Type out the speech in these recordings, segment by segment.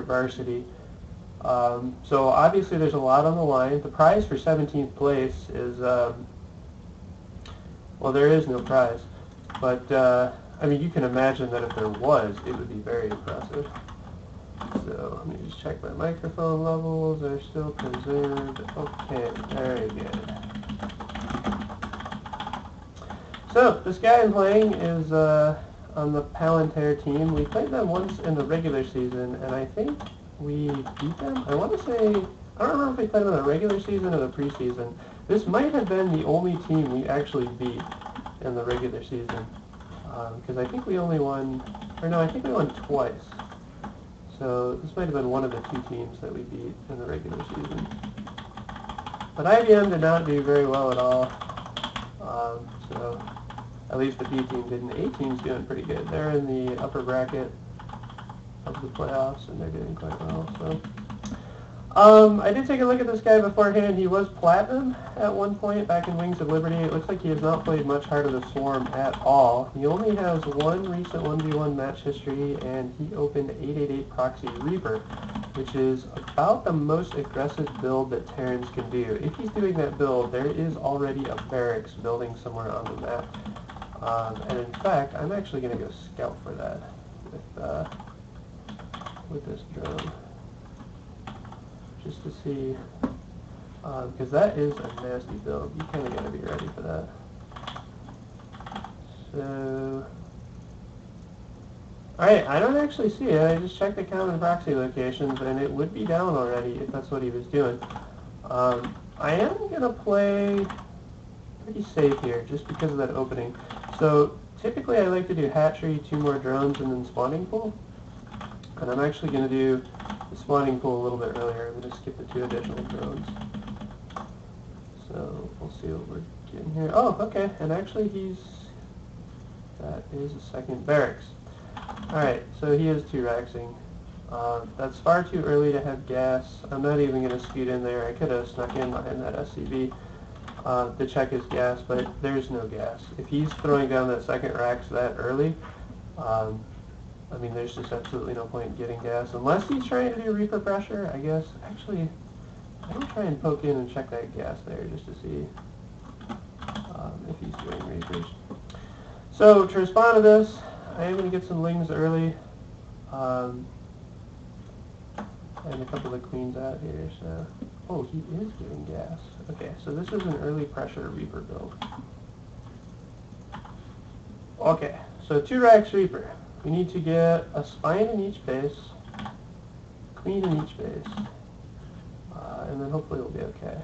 after varsity. So obviously there's a lot on the line. The prize for 17th place is, well, there is no prize. But, I mean, you can imagine that if there was, it would be very impressive. So let me just check my microphone levels. They're still preserved. Okay, very good. So this guy I'm playing is on the Palantir team. We played them once in the regular season, and I think we beat them. I want to say, I don't remember if we played them in the regular season or the preseason. This might have been the only team we actually beat in the regular season, because I think we only won, or no, I think we won twice. So this might have been one of the two teams that we beat in the regular season. But IBM did not do very well at all. So at least the B team didn't. The A team's doing pretty good. They're in the upper bracket of the playoffs, and they're doing quite well. So I did take a look at this guy beforehand. He was platinum at one point back in Wings of Liberty. It looks like he has not played much Heart of the Swarm at all. He only has one recent 1v1 match history, and he opened 888 Proxy Reaper, which is about the most aggressive build that Terrans can do. If he's doing that build, there is already a barracks building somewhere on the map. And in fact, I'm actually going to go scout for that with this drone, just to see, because that is a nasty build. You kind of got to be ready for that. So, alright, I don't actually see it. I just checked the common proxy locations, and it would be down already if that's what he was doing. I am going to play pretty safe here, just because of that opening. So, typically I like to do hatchery, 2 more drones, and then spawning pool. And I'm actually going to do the spawning pool a little bit earlier. I'm going to skip the 2 additional drones. So we'll see what we're getting here. Oh, okay. And actually that is a second barracks. Alright, so he is 2 raxing. That's far too early to have gas. I'm not even going to scoot in there. I could have snuck in behind that SCV to check his gas, but there's no gas. If he's throwing down that second rax that early, I mean, there's just absolutely no point in getting gas, unless he's trying to do Reaper pressure, I guess. Actually, I'm going to try and poke in and check that gas there, just to see if he's doing Reapers. So, to respond to this, I am going to get some lings early, and a couple of queens out here, so... Oh, he is doing gas. Okay, so this is an early pressure Reaper build. Okay, so 2 racks Reaper. We need to get a spine in each base, queen in each base, and then hopefully we'll be okay.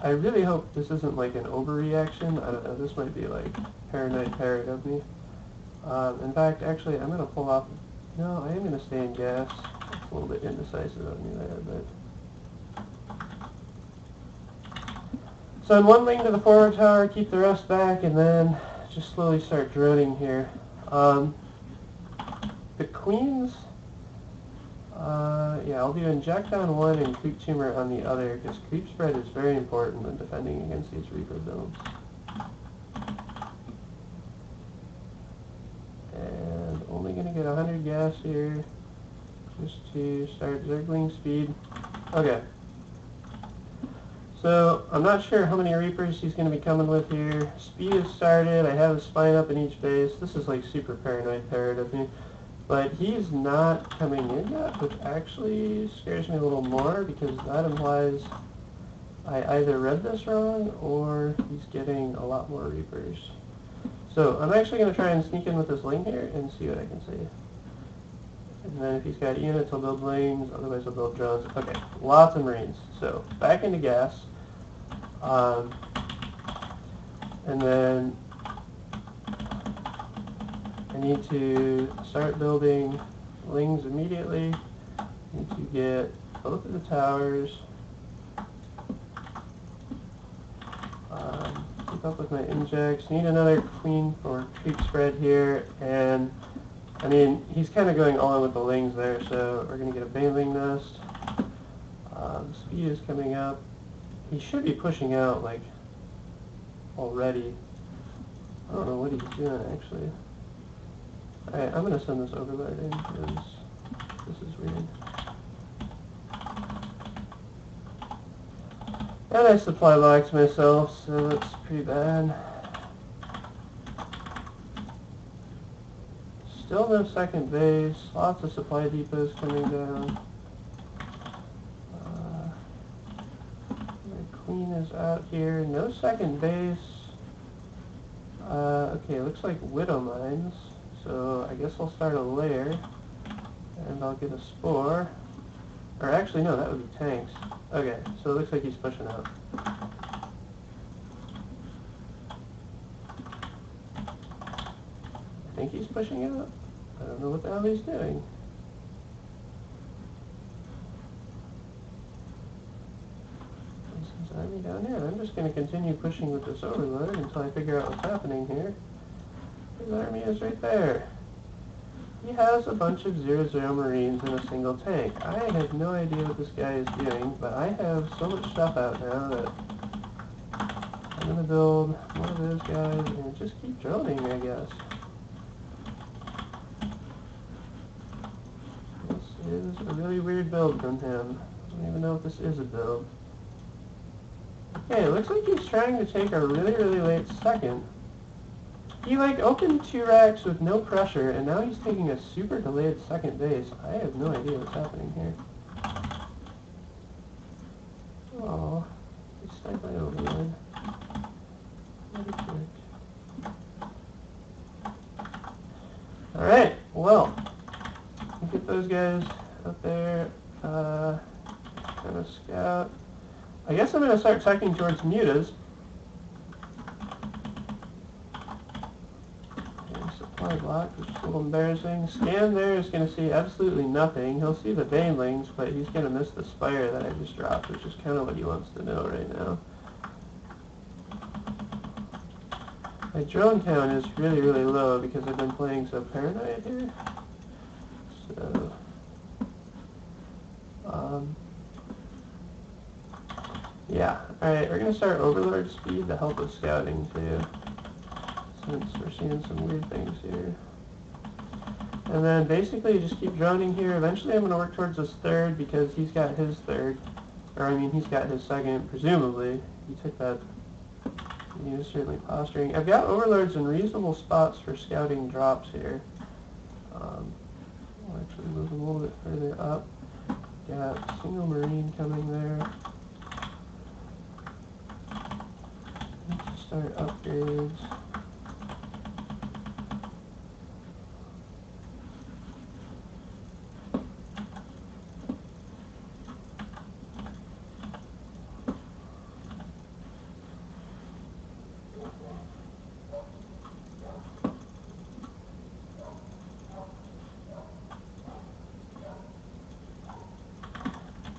I really hope this isn't like an overreaction. I don't know, this might be like paranoid parrot of me. In fact, actually, I'm going to pull off. No, I am going to stay in gas. It's a little bit indecisive of me there, but... So in 1 link to the forward tower, keep the rest back, and then just slowly start droning here. The queens, yeah, I'll do inject on one and creep tumor on the other, because creep spread is very important when defending against these Reaper builds. And only going to get 100 gas here, just to start zergling speed. Okay. So, I'm not sure how many Reapers he's going to be coming with here. Speed is started. I have a spine up in each base. This is like super paranoid parrot of me. But he's not coming in yet, which actually scares me a little more, because that implies I either read this wrong or he's getting a lot more Reapers. So, I'm actually going to try and sneak in with this lane here and see what I can see. And then if he's got units, he'll build lanes, otherwise he'll build drones. Okay, lots of Marines. So, back into gas. And then I need to start building lings immediately. I need to get both of the towers. Keep up with my injects. Need another queen for creep spread here. And I mean, he's kind of going all in with the lings there, so we're going to get a baneling nest. Speed is coming up. He should be pushing out, like, already. I don't know what he's doing, actually. Alright, I'm gonna send this overload in because this is weird. And I supply locked myself, so that's pretty bad. Still no second base, lots of supply depots coming down. My queen is out here, no second base. Okay, looks like widow mines, so I guess I'll start a lair, and I'll get a spore. Or actually, no, that would be tanks. Okay, so it looks like he's pushing out. I think he's pushing out. I don't know what the hell he's doing. There's army down here. I'm just going to continue pushing with this overload until I figure out what's happening here. His army is right there. He has a bunch of 0-0 Marines in a single tank. I have no idea what this guy is doing, but I have so much stuff out now that I'm going to build one of those guys and just keep droning, I guess. This is a really weird build from him. I don't even know if this is a build. Okay, it looks like he's trying to take a really, really late second. He like opened 2 racks with no pressure, and now he's taking a super delayed second base. I have no idea what's happening here. Oh, he stuck my overload. Alright, well, get those guys up there, kind of scout. I guess I'm going to start tucking towards mutas. Supply block, which is a little embarrassing. Scan there is going to see absolutely nothing. He'll see the banelings, but he's going to miss the spire that I just dropped, which is kind of what he wants to know right now. My drone count is really, really low because I've been playing so paranoid here. So, yeah. Alright, we're going to start overlord speed to help with scouting too, since we're seeing some weird things here. And then basically you just keep droning here. Eventually I'm going to work towards his third because he's got his third. Or I mean, he's got his second, presumably. He took that. He was certainly posturing. I've got overlords in reasonable spots for scouting drops here. I'll actually move them a little bit further up. Got single marine coming there. Let's start upgrades.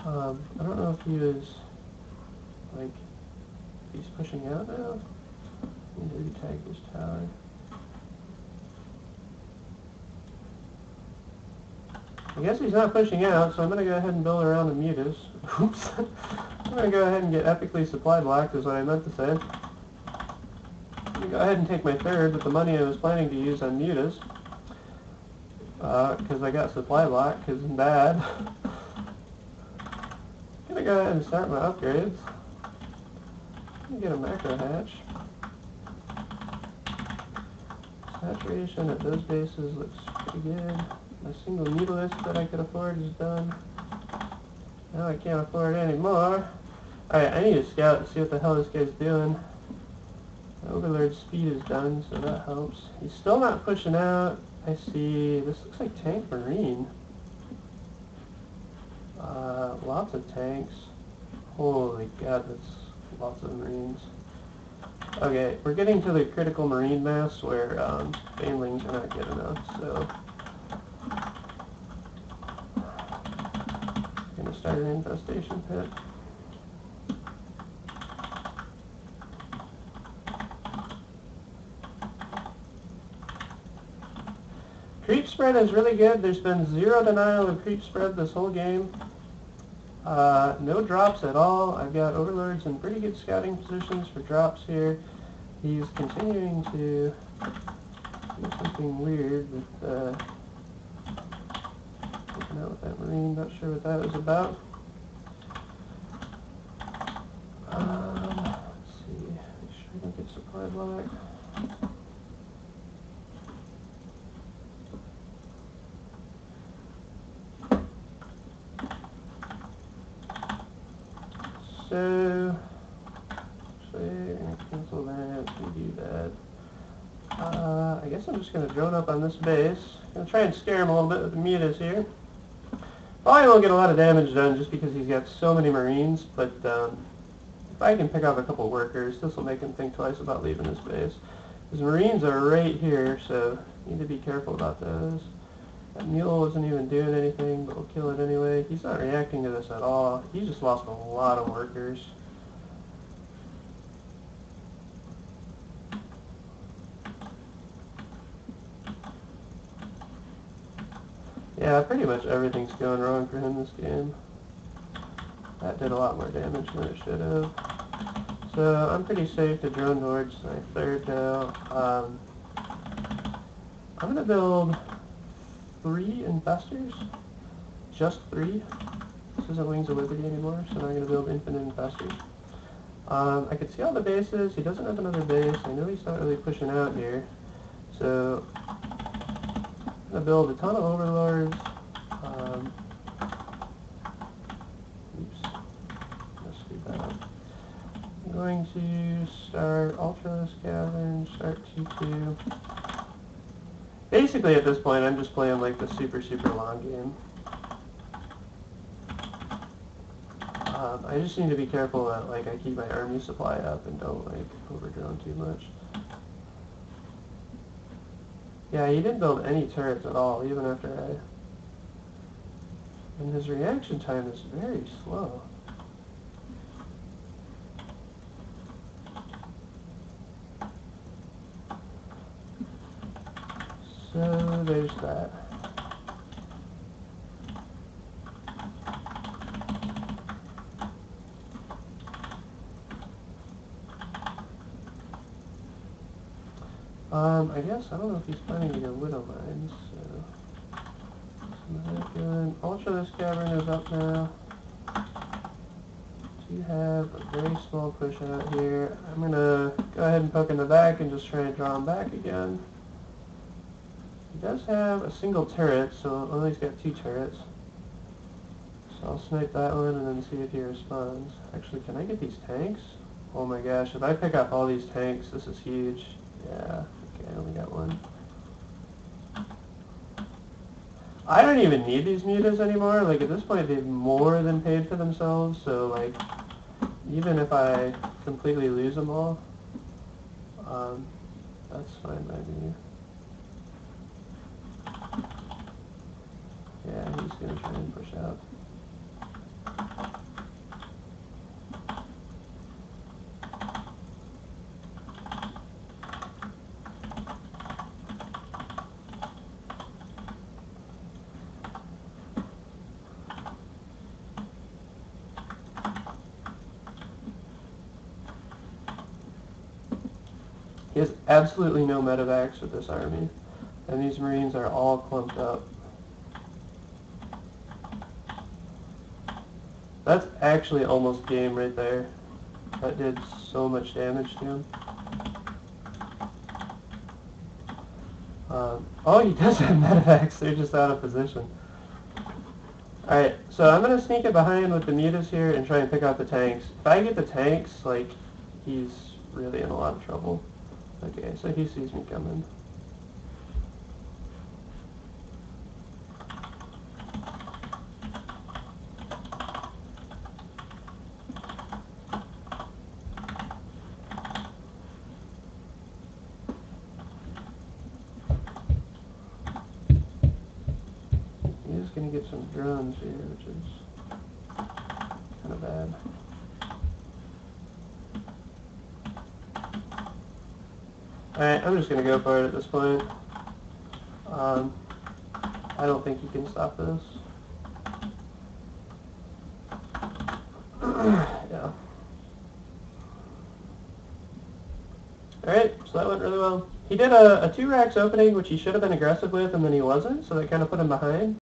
I don't know if he was, like, he's pushing out now. I need to retag this tower. I guess he's not pushing out, so I'm going to go ahead and build around the mutas. Oops. I'm going to go ahead and get epically supply blocked is what I meant to say. I'm going to go ahead and take my third with the money I was planning to use on mutas. Because I got supply blocked, because I'm bad. I'm going to go ahead and start my upgrades. Let me get a macro hatch. Saturation at those bases looks pretty good. My single mutalist that I could afford is done. Now I can't afford it anymore. Alright, I need to scout and see what the hell this guy's doing. My overlord speed is done, so that helps. He's still not pushing out. I see, this looks like tank marine. Lots of tanks. Holy god, that's lots of marines. Okay, we're getting to the critical marine mass where banelings are not good enough, so I'm going to start an infestation pit. Creep spread is really good. There's been zero denial of creep spread this whole game. No drops at all. I've got overlords in pretty good scouting positions for drops here. He's continuing to There's something weird with looking out with that Marine. Not sure what that was about. Let's see. Make sure I don't get supply block. So, actually, I'm going to cancel that, redo that. I guess I'm just going to drone up on this base. I'm going to try and scare him a little bit with the mutas here. Probably won't get a lot of damage done just because he's got so many Marines, but if I can pick off a couple workers, this will make him think twice about leaving his base. His Marines are right here, so you need to be careful about those. That mule wasn't even doing anything, but we'll kill it anyway. He's not reacting to this at all. He just lost a lot of workers. Yeah, pretty much everything's going wrong for him this game. That did a lot more damage than it should have. So I'm pretty safe to drone towards my third now. I'm going to build 3 infestors. Just 3. This isn't Wings of Liberty anymore, so now I'm going to build infinite infestors. I can see all the bases. He doesn't have another base. I know he's not really pushing out here. So I'm going to build a ton of overlords. Oops. Let's speed that up. I'm going to start Ultralisk Cavern, start T2. Basically at this point I'm just playing like the super long game. I just need to be careful that like I keep my army supply up and don't like overdrone too much. Yeah, he didn't build any turrets at all, even after and his reaction time is very slow. So there's that. I guess, I don't know if he's planning to go Widow Mines, so... Ultralisk Cavern is up now. You have a very small push out here. I'm going to go ahead and poke in the back and just try and draw him back again. He does have a single turret, so well, he's got 2 turrets. So I'll snipe that one and then see if he responds. Actually, can I get these tanks? Oh my gosh, if I pick up all these tanks, this is huge. Yeah, okay, I only got 1. I don't even need these mutas anymore. Like, at this point, they've more than paid for themselves, so, like, even if I completely lose them all, that's fine by me. Yeah, he's going to try and push out. He has absolutely no medevacs with this army, and these Marines are all clumped up. That's actually almost game right there. That did so much damage to him. Oh, he does have medevacs, they're just out of position. Alright, so I'm going to sneak it behind with the mutas here and try and pick out the tanks. If I get the tanks, like, he's really in a lot of trouble. Okay, so he sees me coming. He's going to get some drones here, which is kind of bad. Alright, I'm just going to go for it at this point. I don't think he can stop this. Yeah. Alright, so that went really well. He did a 2 racks opening, which he should have been aggressive with, and then he wasn't, so that kind of put him behind.